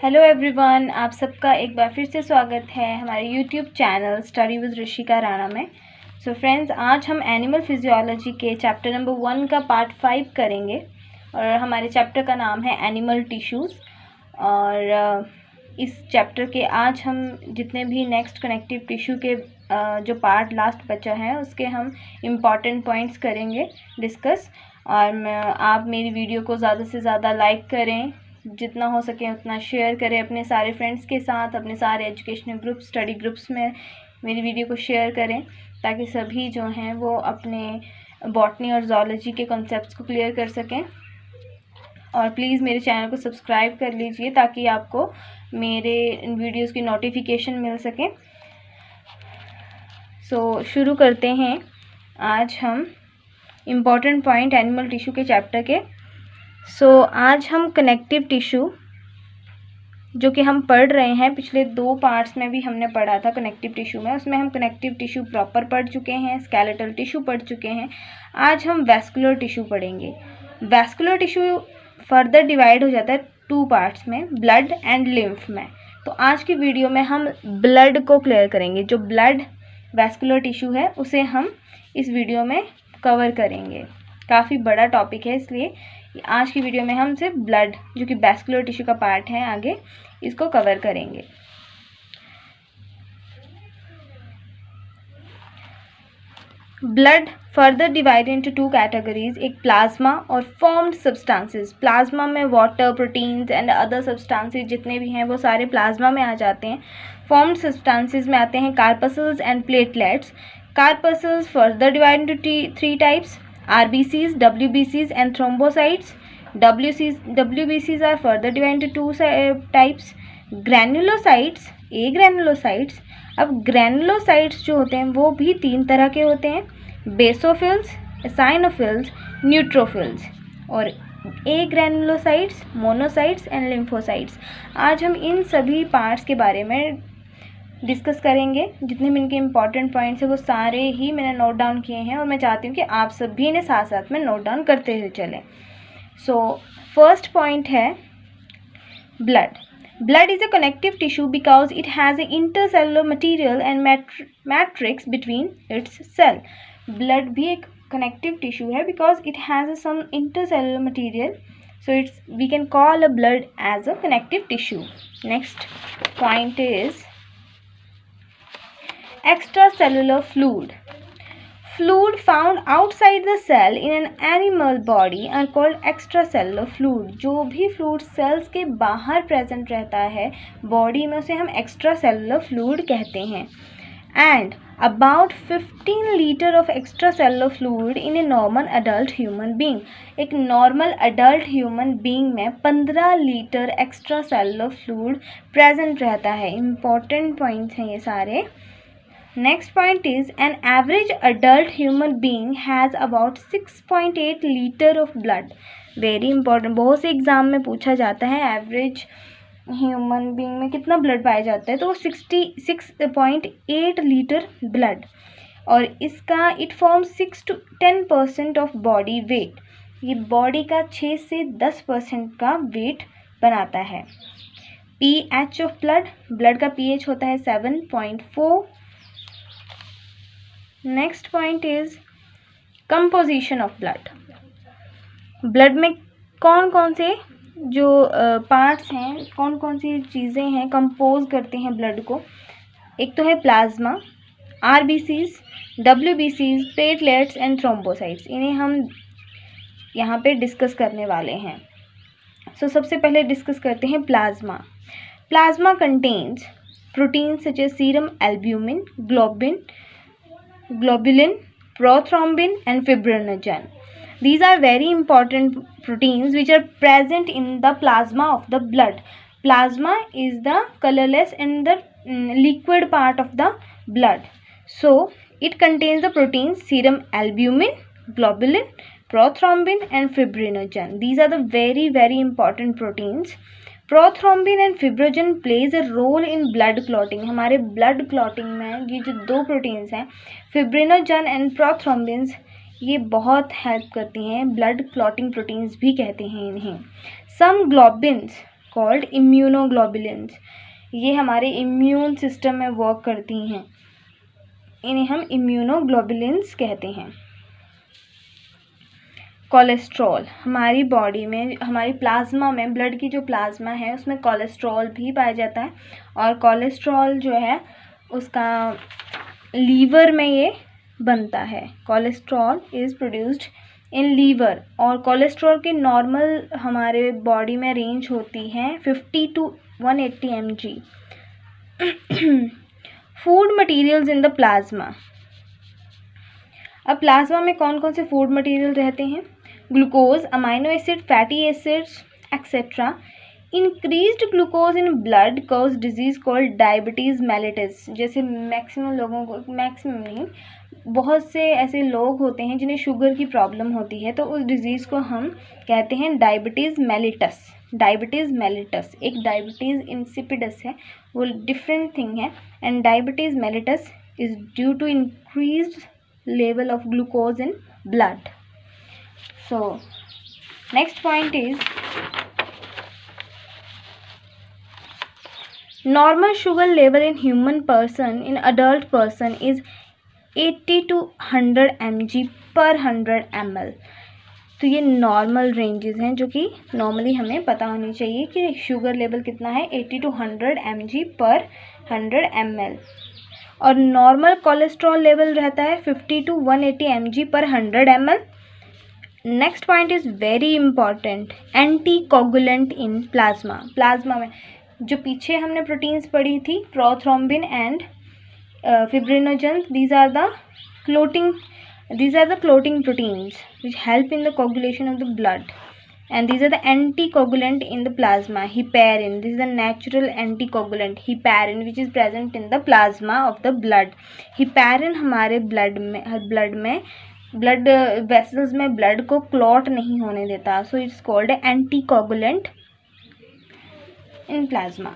Hello everyone, आप सबका एक बार फिर से स्वागत है हमारे YouTube channel study with Rishika Rana में। सो फ्रेंड्स, आज हम एनिमल फिजियोलॉजी के चैप्टर नंबर 1 का पार्ट 5 करेंगे और हमारे चैप्टर का नाम है एनिमल टिश्यूज़। और इस चैप्टर के आज हम जितने भी नेक्स्ट कनेक्टिव टिश्यू के जो पार्ट लास्ट बचा है उसके हम इम्पॉर्टेंट पॉइंट्स करेंगे डिस्कस। और आप मेरी वीडियो को ज़्यादा से ज़्यादा लाइक करें, जितना हो सके उतना शेयर करें अपने सारे फ्रेंड्स के साथ, अपने सारे एजुकेशनल ग्रुप स्टडी ग्रुप्स में मेरी वीडियो को शेयर करें ताकि सभी जो हैं वो अपने बॉटनी और ज़ूलॉजी के कॉन्सेप्ट्स को क्लियर कर सकें। और प्लीज़ मेरे चैनल को सब्सक्राइब कर लीजिए ताकि आपको मेरे वीडियोस की नोटिफिकेशन मिल सके। सो शुरू करते हैं आज हम इम्पॉर्टेंट पॉइंट एनिमल टिश्यू के चैप्टर के। आज हम कनेक्टिव टिश्यू जो कि हम पढ़ रहे हैं, पिछले 2 पार्ट्स में भी हमने पढ़ा था कनेक्टिव टिश्यू में, उसमें हम कनेक्टिव टिश्यू प्रॉपर पढ़ चुके हैं, स्केलेटल टिश्यू पढ़ चुके हैं। आज हम वैस्कुलर टिश्यू पढ़ेंगे। वैस्कुलर टिश्यू फर्दर डिवाइड हो जाता है 2 पार्ट्स में, ब्लड एंड लिम्फ में। तो आज की वीडियो में हम ब्लड को क्लियर करेंगे। जो ब्लड वैस्कुलर टिश्यू है उसे हम इस वीडियो में कवर करेंगे। काफ़ी बड़ा टॉपिक है, इसलिए आज की वीडियो में हम सिर्फ ब्लड जो कि वैस्कुलर टिश्यू का पार्ट है आगे इसको कवर करेंगे। Blood further divide into 2 categories, एक प्लाज्मा और फॉर्म्ड सब्सटेंसेस। प्लाज्मा में water, proteins and other substances जितने भी हैं वो सारे प्लाज्मा में आ जाते हैं। फॉर्म्ड सब्सटेंसेस में आते हैं corpuscles and platelets. Corpuscles further divide into 3 types, RBCs, WBCs and thrombocytes. WBCs are further divided into 2 types. Granulocytes, agranulocytes. अब granulocytes जो होते हैं वो भी 3 तरह के होते हैं, बेसोफिल्स, एसाइनोफिल्स, न्यूट्रोफिल्स। और agranulocytes, मोनोसाइट्स एंड लिम्फोसाइट्स। आज हम इन सभी पार्ट्स के बारे में डिस्कस करेंगे। जितने भी इनके इम्पॉर्टेंट पॉइंट्स हैं वो सारे ही मैंने नोट डाउन किए हैं और मैं चाहती हूँ कि आप सभी ने साथ साथ में नोट डाउन करते हुए चलें। फर्स्ट पॉइंट है blood. Blood is a connective tissue because it has a intercellular material and matrix between its cell. Blood भी एक कनेक्टिव टिश्यू है because it has some intercellular material, so it's we can call a blood as a connective tissue. Next point is extracellular fluid. Fluid found outside the cell in an animal body are called extracellular fluid. जो भी fluid cells के बाहर present रहता है body में उसे हम extracellular fluid कहते हैं। And about 15 liter of extracellular fluid in a normal adult human being. एक normal adult human being में 15 लीटर extracellular fluid present रहता है। Important points हैं ये सारे। Next point is an average adult human being has about 6.8 liter of blood. Very important, बहुत से exam में पूछा जाता है एवरेज ह्यूमन बीइंग में कितना ब्लड पाया जाता है, तो 66.8 लीटर ब्लड। और इसका it form 6 to 10% of body weight. ये बॉडी का 6 से 10% का वेट बनाता है। pH ऑफ ब्लड का pH होता है 7.4। Next point is composition of blood. Blood में कौन कौन से जो पार्ट्स हैं, कौन कौन सी चीज़ें हैं कंपोज करते हैं ब्लड को। एक तो है plasma, RBCs, WBCs, platelets and thrombocytes. इन्हें हम यहाँ पे डिस्कस करने वाले हैं। सबसे पहले डिस्कस करते हैं plasma. Plasma contains proteins such as serum albumin, globulin, prothrombin and fibrinogen. These are very important proteins which are present in the plasma of the blood. Plasma is the colorless and the liquid part of the blood. So it contains the proteins serum albumin, globulin, prothrombin and fibrinogen. These are the very very important proteins. Prothrombin and fibrinogen plays a role in blood clotting. हमारे blood clotting में ये जो 2 proteins हैं, fibrinogen and prothrombins, ये बहुत help करती हैं। Blood clotting proteins भी कहते हैं इन्हें। सम ग्लोबिन्स कॉल्ड इम्यूनोग्लोबुलिन्स। ये हमारे इम्यून सिस्टम में वर्क करती हैं, इन्हें हम इम्यूनोग्लोबुलिन्स कहते हैं। कोलेस्ट्रॉल, हमारी बॉडी में, हमारी प्लाज्मा में, ब्लड की जो प्लाज्मा है उसमें कोलेस्ट्रॉल भी पाया जाता है, और कोलेस्ट्रॉल जो है उसका लीवर में ये बनता है। Cholesterol is produced in liver, और कोलेस्ट्रॉल की नॉर्मल हमारे बॉडी में रेंज होती है 50 to 180 mg। Food materials in the plasma. अब प्लाज्मा में कौन कौन से फूड मटेरियल रहते हैं? Glucose, amino acid, fatty acids etcetera. Increased glucose in blood cause disease called diabetes mellitus. जैसे मैक्सिमम लोगों को, मैक्सिमम नहीं, बहुत से ऐसे लोग होते हैं जिन्हें शुगर की प्रॉब्लम होती है, तो उस डिज़ीज़ को हम कहते हैं डायबिटीज़ मेलिटस। डायबिटीज़ मेलिटस, एक डायबिटीज़ इंसिपिडस है, वो डिफरेंट थिंग है, and diabetes mellitus is due to increased level of glucose in blood. So next point is normal sugar level in human person, in adult person, is 80 to 100 mg per 100 ml। तो ये normal ranges हैं जो कि normally हमें पता होनी चाहिए कि शुगर लेवल कितना है, 80 to 100 mg पर 100 ml। और नॉर्मल कोलेस्ट्रॉल लेवल रहता है 50 to 180 mg पर 100 ml। Next point is very important, anticoagulant in plasma. Plasma में जो पीछे हमने प्रोटीन्स पढ़ी थी, prothrombin and fibrinogens, these are the clotting proteins which help in the coagulation of the blood, and these are the anticoagulant in the plasma. Heparin, this is the natural anticoagulant, heparin, which is present in the plasma of the blood. heparin हमारे blood vessels में blood को clot नहीं होने देता, so it's called anticoagulant in plasma।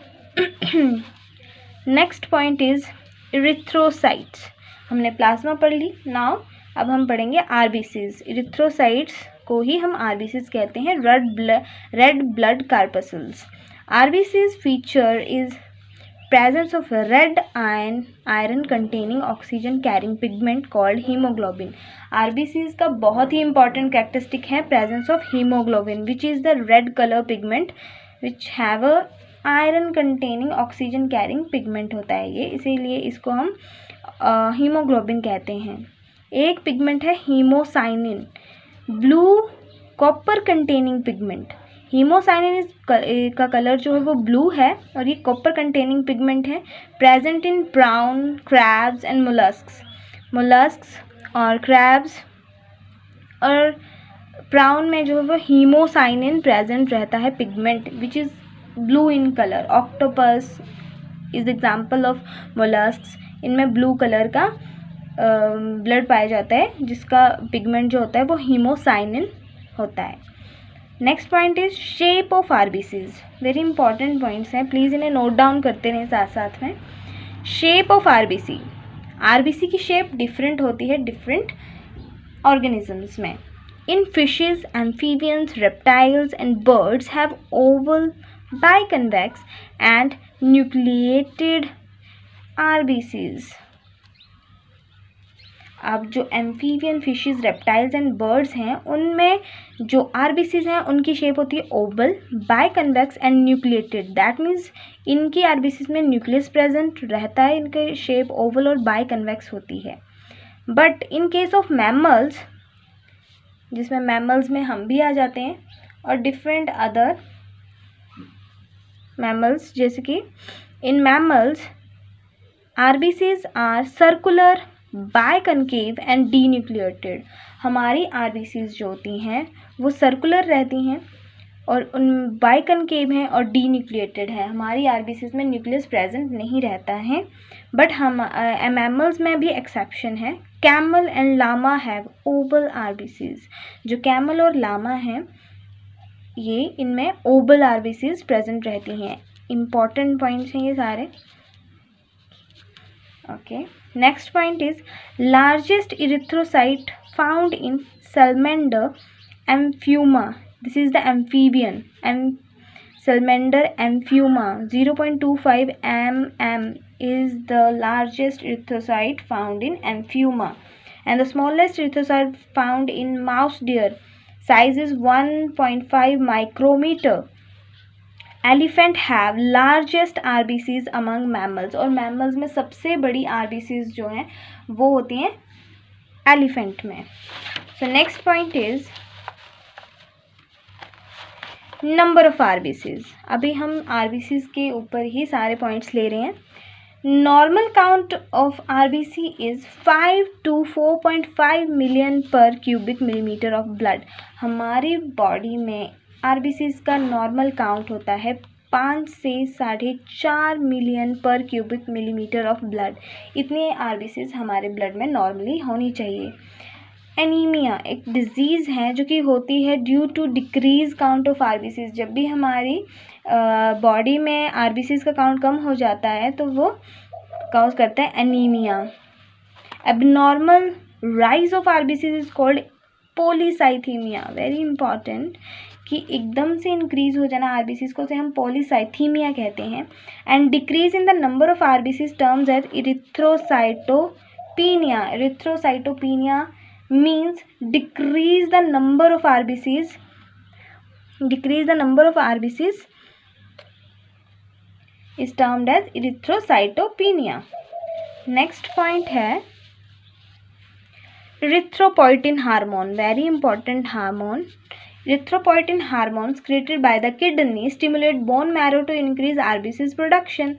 next point is erythrocytes। हमने plasma पढ़ ली, now अब हम पढ़ेंगे आरबीसीज। इरिथ्रोसाइट्स को ही हम आरबीसीज कहते हैं, red blood corpuscles. RBCs feature is presence of red iron containing oxygen carrying pigment called hemoglobin। RBCs का बहुत ही important characteristic है presence of hemoglobin, which is the red color pigment which have a iron containing oxygen carrying pigment होता है ये, इसीलिए इसको हम haemoglobin कहते हैं। एक पिगमेंट है haemocyanin, blue copper containing pigment. Haemocyanin का कलर जो है वो ब्लू है, और ये कॉपर कंटेनिंग पिगमेंट है, present in brown, crabs and molluscs और क्रैब्स। और प्राउन में जो है वो हीमोसाइनिन प्रेजेंट रहता है pigment which is blue in colour. Octopus is example of molluscs, इनमें ब्लू कलर का ब्लड पाया जाता है जिसका पिगमेंट जो होता है वो हीमोसाइनिन होता है। Next point is shape of RBCs. Very important points हैं, प्लीज़ इन्हें नोट डाउन करते रहें साथ साथ में। शेप ऑफ आरबीसी, आरबीसी की शेप डिफरेंट होती है डिफरेंट ऑर्गेनिजम्स में। In fishes, amphibians, reptiles and birds have oval, biconvex and nucleated RBCs। अब जो amphibian fishes, reptiles and birds हैं उनमें जो आरबीसीज हैं उनकी शेप होती है oval, biconvex and nucleated. That means इनकी आरबीसीज में न्यूक्लियस प्रेजेंट रहता है, इनकी शेप ओवल और बाइकन्वेक्स होती है। But in case of mammals, जिसमें मैमल्स में हम भी आ जाते हैं, और डिफरेंट अदर मैमल्स, जैसे कि in mammals RBCs are circular, biconcave and denucleated. हमारी आरबीसीज जो होती हैं वो सर्कुलर रहती हैं और उन बाइकनकेव हैं और डीन्यूक्लिएटेड है। हमारी आरबीसीज में न्यूक्लियस प्रेजेंट नहीं रहता है, बट हम मैमल्स में भी एक्सेप्शन है। Camel and llama have oval RBCs. जो कैमल और लामा हैं ये, इनमें ओवल आरबीसीज प्रेजेंट रहती हैं। इम्पॉर्टेंट पॉइंट्स हैं ये सारे। Okay, next point is largest erythrocyte found in salamander amphiuma. This is the amphibian Salamander amphibia 0.25 mm is the largest erythrocyte found in amphibia, and the smallest erythrocyte found in mouse deer. Size is 1.5 micrometer. Elephant have largest RBCs among mammals, और mammals में सबसे बड़ी RBCs जो हैं वो होती हैं elephant में. So next point is number of RBCs. अभी हम RBCs के ऊपर ही सारे पॉइंट्स ले रहे हैं. Normal count of RBC is 5 to 4.5 million पर क्यूबिक मिलीमीटर ऑफ ब्लड. हमारी बॉडी में RBCs का नॉर्मल काउंट होता है 5 से 4.5 मिलियन पर क्यूबिक मिलीमीटर ऑफ ब्लड. इतने RBCs हमारे ब्लड में नॉर्मली होनी चाहिए. एनीमिया एक डिजीज़ है जो कि होती है due to decrease count of RBCs. जब भी हमारी बॉडी में RBCs का काउंट कम हो जाता है तो वो कॉज करता है anaemia. Abnormal rise of RBCs is called polycythaemia. Very important कि एकदम से इंक्रीज हो जाना RBCs को से हम पॉलीसाइथीमिया कहते हैं. And decrease in the number of RBCs terms as erythrocytopenia. Erythrocytopenia means decrease the number of RBCs is termed as erythrocytopenia. next point है erythropoietin hormone. very important hormone. erythropoietin hormones created by the kidney stimulate bone marrow to increase RBCs production.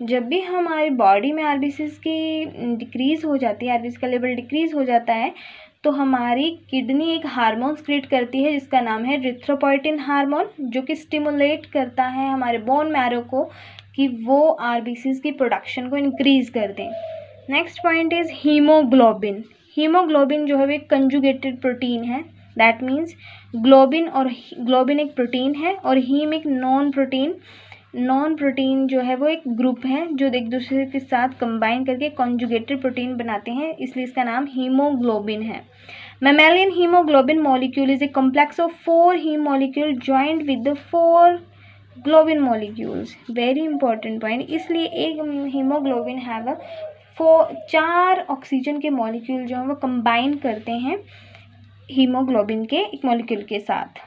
जब भी हमारी body में RBCs की decrease हो जाती है, RBC का लेवल डिक्रीज़ हो जाता है, तो हमारी किडनी एक हार्मोन्स क्रिएट करती है जिसका नाम है इरिथ्रोपोइटिन हार्मोन, जो कि स्टिमुलेट करता है हमारे बोन मैरो को कि वो RBCs की प्रोडक्शन को इंक्रीज़ कर दें. Next point is haemoglobin. Haemoglobin जो है वो एक कंजुगेटेड प्रोटीन है. दैट मीन्स ग्लोबिन एक प्रोटीन है और हीम एक नॉन प्रोटीन जो है वो एक ग्रुप है जो एक दूसरे के साथ कंबाइन करके कॉन्जुगेटेड प्रोटीन बनाते हैं, इसलिए इसका नाम हीमोग्लोबिन है. Mammalian haemoglobin molecule is a complex of 4 haem molecule joint with the 4 globin molecules. Very important point. इसलिए एक हीमोग्लोबिन है 4 ऑक्सीजन के मॉलिक्यूल जो हैं वो कंबाइन करते हैं हीमोग्लोबिन के एक मॉलिक्यूल के साथ.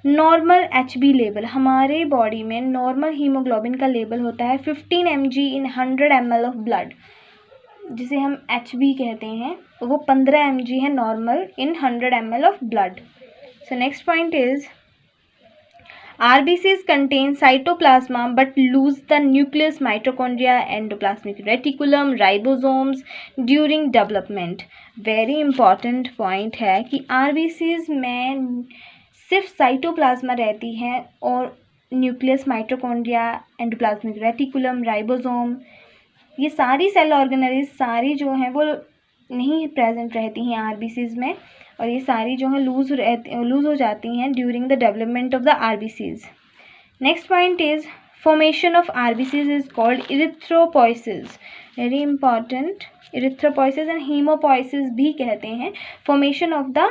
Normal HB level. हमारे बॉडी में नॉर्मल हीमोग्लोबिन का लेवल होता है 15 mg in 100 ml of blood, जिसे हम HB कहते हैं. वो 15 mg है normal in 100 ml of blood. So next point is RBCs contain cytoplasma but lose the nucleus, mitochondria, endoplasmic reticulum, ribosomes during development. Very important point है कि RBCs में सिर्फ साइटोप्लाज्मा रहती है और nucleus, mitochondria, endoplasmic reticulum, ribosome, ये सारी cell organelles सारी जो हैं वो नहीं प्रेजेंट रहती हैं RBCs में, और ये सारी जो हैं लूज़ हो जाती हैं during the development of the RBCs. Next point is formation of RBCs is called erythropoiesis. Very important. Erythropoiesis and haemopoiesis भी कहते हैं. Formation of the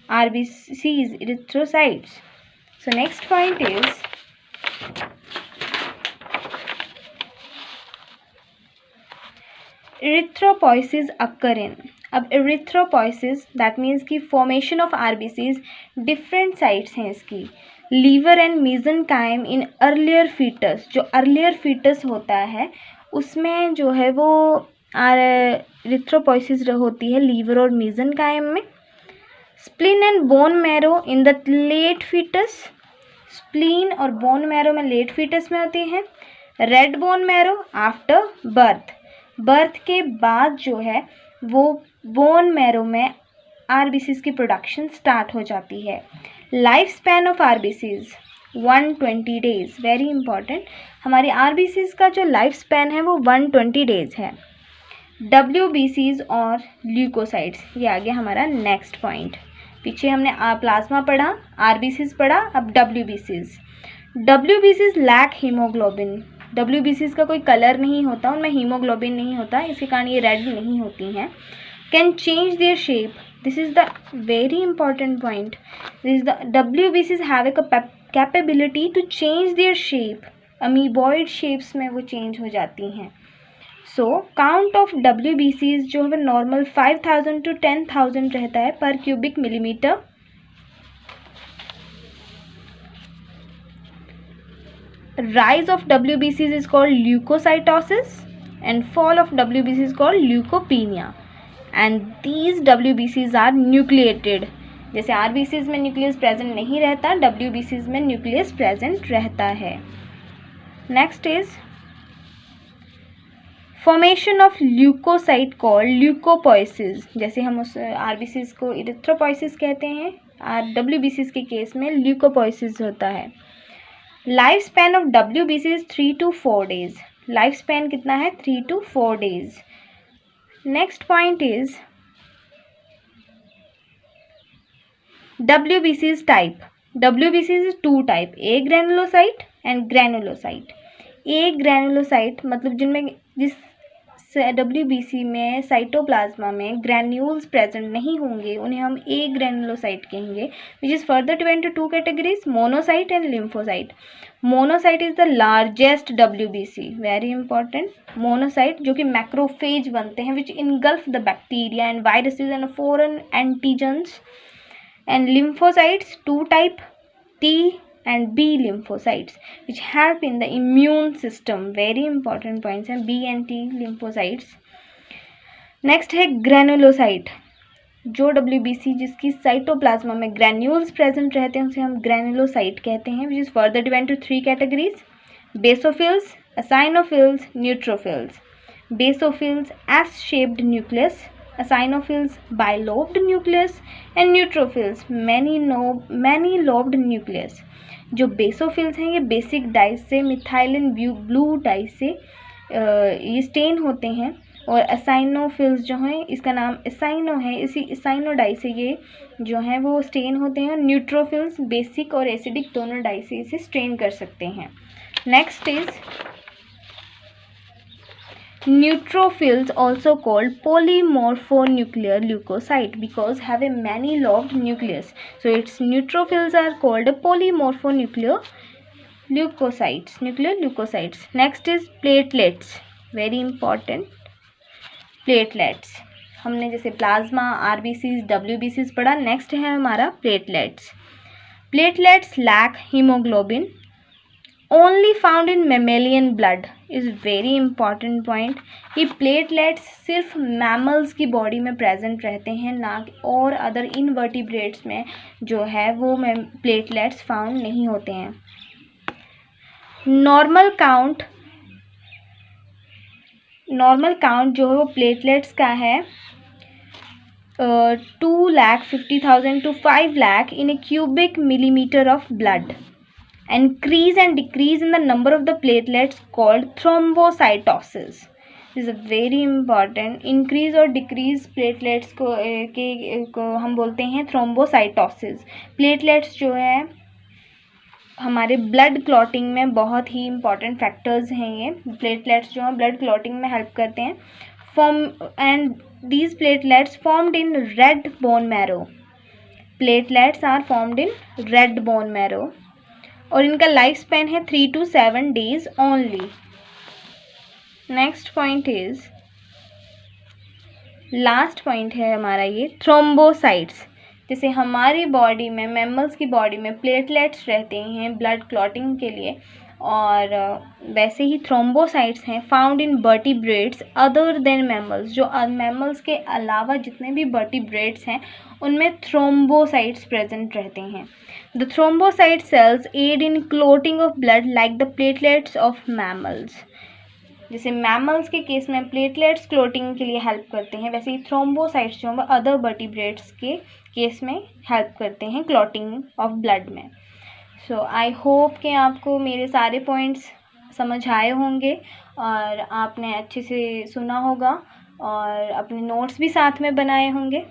RBCs, erythrocytes. So next point is erythropoiesis occur in. अब erythropoiesis that means कि formation of RBCs different sites हैं इसकी. Liver and mesenchyme in earlier fetus. जो earlier fetus होता है उसमें जो है वो erythropoiesis होती है लीवर और mesenchyme में. Spleen and bone marrow in the late foetus. Spleen और बोन मैरो में लेट फीटस में होती है. Red bone marrow after birth. Birth के बाद जो है वो बोन मैरो में RBCs की प्रोडक्शन स्टार्ट हो जाती है. Life span of RBCs 120 days. Very important. हमारी RBCs का जो लाइफ स्पैन है वो 120 डेज है. WBCs और ल्यूकोसाइट्स, ये आ गया हमारा नेक्स्ट पॉइंट. पीछे हमने प्लाज्मा पढ़ा, RBCs पढ़ा, अब WBCs. WBCs lack haemoglobin. WBCs का कोई कलर नहीं होता, उनमें हीमोग्लोबिन नहीं होता, इसके कारण ये रेड नहीं होती हैं. Can change their shape. This is the very important point. This is the WBCs have capability to change their shape, amoeboid shapes में वो चेंज हो जाती हैं। सो काउंट ऑफ WBCs जो है नॉर्मल 5000 to 10,000 रहता है पर cubic millimetre. Rise of WBCs is called leukocytosis and fall of WBCs is called leukopenia, and these WBCs are nucleated। जैसे RBCs में न्यूक्लियस प्रेजेंट नहीं रहता, WBCs में न्यूक्लियस प्रेजेंट रहता है। Next is formation of leucocyte called leucopoiesis. जैसे हम उस RBCs को इरिथ्रोपोइसिस कहते हैं, WBCs के केस में ल्यूकोपोइसिस होता है। Life span of WBC is 3 to 4 days। Life span कितना है? 3 to 4 days। Next point is WBCs type. WBCs is 2 type, A granulocyte and granulocyte. A granulocyte मतलब जिनमें जिस WBC में साइटोप्लाज्मा में ग्रैन्यूल्स प्रेजेंट नहीं होंगे उन्हें हम ए ग्रैनुलोसाइट कहेंगे, which is further divided into 2 categories, monocyte and lymphocyte. Monocyte is the largest WBC, very important. Monocyte जो कि मैक्रोफेज बनते हैं which engulf the bacteria and viruses and foreign antigens. And lymphocytes 2 type, T and B lymphocytes which help in the immune system, very important points हैं B and T lymphocytes। Next है granulocyte, जो WBC जिसकी cytoplasm में granules present रहते हैं उसे हम granulocyte कहते हैं, which is further divided to 3 categories, basophils, eosinophils, neutrophils. Basophils S shaped nucleus, eosinophils bilobed nucleus and neutrophils many lobed nucleus. जो बेसोफिल्स हैं ये बेसिक डाई से मिथाइलिन ब्लू डाई से ये स्टेन होते हैं, और एसाइनोफिल्स जो हैं इसका नाम एसाइनो है, इसी एसाइनो डाई से ये जो हैं वो स्टेन होते हैं। न्यूट्रोफिल्स बेसिक और एसिडिक दोनों डाई से इसे स्टेन कर सकते हैं। Next is neutrophils also called polymorphonuclear leukocyte because have a many lobed nucleus, so its neutrophils are called polymorphonuclear leukocytes। Next is platelets, very important। platelets हमने जैसे प्लाज्मा, RBCs, WBCs पढ़ा, नेक्स्ट है हमारा platelets. Platelets lack haemoglobin, only found in mammalian blood, is very important point. ये platelets सिर्फ mammals की body में प्रेजेंट रहते हैं, ना और अदर इनवर्टिब्रेट्स में जो है वो प्लेटलेट्स फाउंड नहीं होते हैं। नॉर्मल काउंट जो है वो प्लेटलेट्स का है 2,50,000 to 5 lakh in a cubic millimeter of blood। Increase and decrease in the number of the platelets called thrombocytosis is a very important। increase और decrease platelets को हम बोलते हैं thrombocytosis। platelets जो है हमारे ब्लड क्लॉटिंग में बहुत ही इंपॉर्टेंट फैक्टर्स हैं। ये प्लेटलेट्स जो हैं ब्लड क्लॉटिंग में हेल्प करते हैं। And these platelets formed in red bone marrow। platelets are formed in red bone marrow और इनका लाइफ स्पैन है 3 to 7 days only. Next point is last point है हमारा ये थ्रोम्बोसाइट्स। जैसे हमारी बॉडी में, मैमल्स की बॉडी में प्लेटलेट्स रहते हैं ब्लड क्लॉटिंग के लिए, और वैसे ही थ्रोम्बोसाइट्स हैं found in vertebrates other than mammals. जो मैमल्स के अलावा जितने भी वर्टिब्रेट्स हैं उनमें थ्रोम्बोसाइट्स प्रेजेंट रहते हैं। The thrombocyte cells aid in clotting of blood like the platelets of mammals. जैसे मैमल्स के केस में प्लेटलेट्स क्लोटिंग के लिए हेल्प करते हैं, वैसे ही थ्रोम्बोसाइट्स जो हैं अदर वर्टिब्रेट्स के केस में हेल्प करते हैं क्लॉटिंग ऑफ ब्लड में। सो आई होप कि आपको मेरे सारे पॉइंट्स समझ आए होंगे और आपने अच्छे से सुना होगा और अपने नोट्स भी साथ में बनाए होंगे,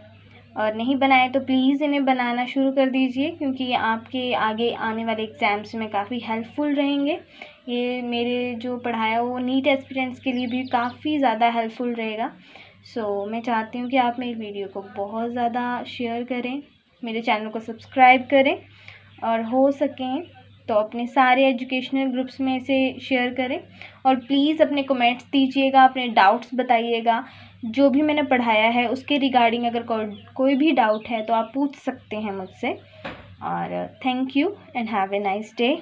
और नहीं बनाए तो प्लीज़ इन्हें बनाना शुरू कर दीजिए, क्योंकि ये आपके आगे आने वाले एग्ज़ाम्स में काफ़ी हेल्पफुल रहेंगे। ये मेरे जो पढ़ाया वो नीट एस्पिरेंट्स के लिए भी काफ़ी ज़्यादा हेल्पफुल रहेगा। सो मैं चाहती हूँ कि आप मेरी वीडियो को बहुत ज़्यादा शेयर करें, मेरे चैनल को सब्सक्राइब करें, और हो सकें तो अपने सारे एजुकेशनल ग्रुप्स में इसे शेयर करें और प्लीज़ अपने कमेंट्स दीजिएगा, अपने डाउट्स बताइएगा। जो भी मैंने पढ़ाया है उसके रिगार्डिंग अगर कोई भी डाउट है तो आप पूछ सकते हैं मुझसे। और thank you and have a nice day.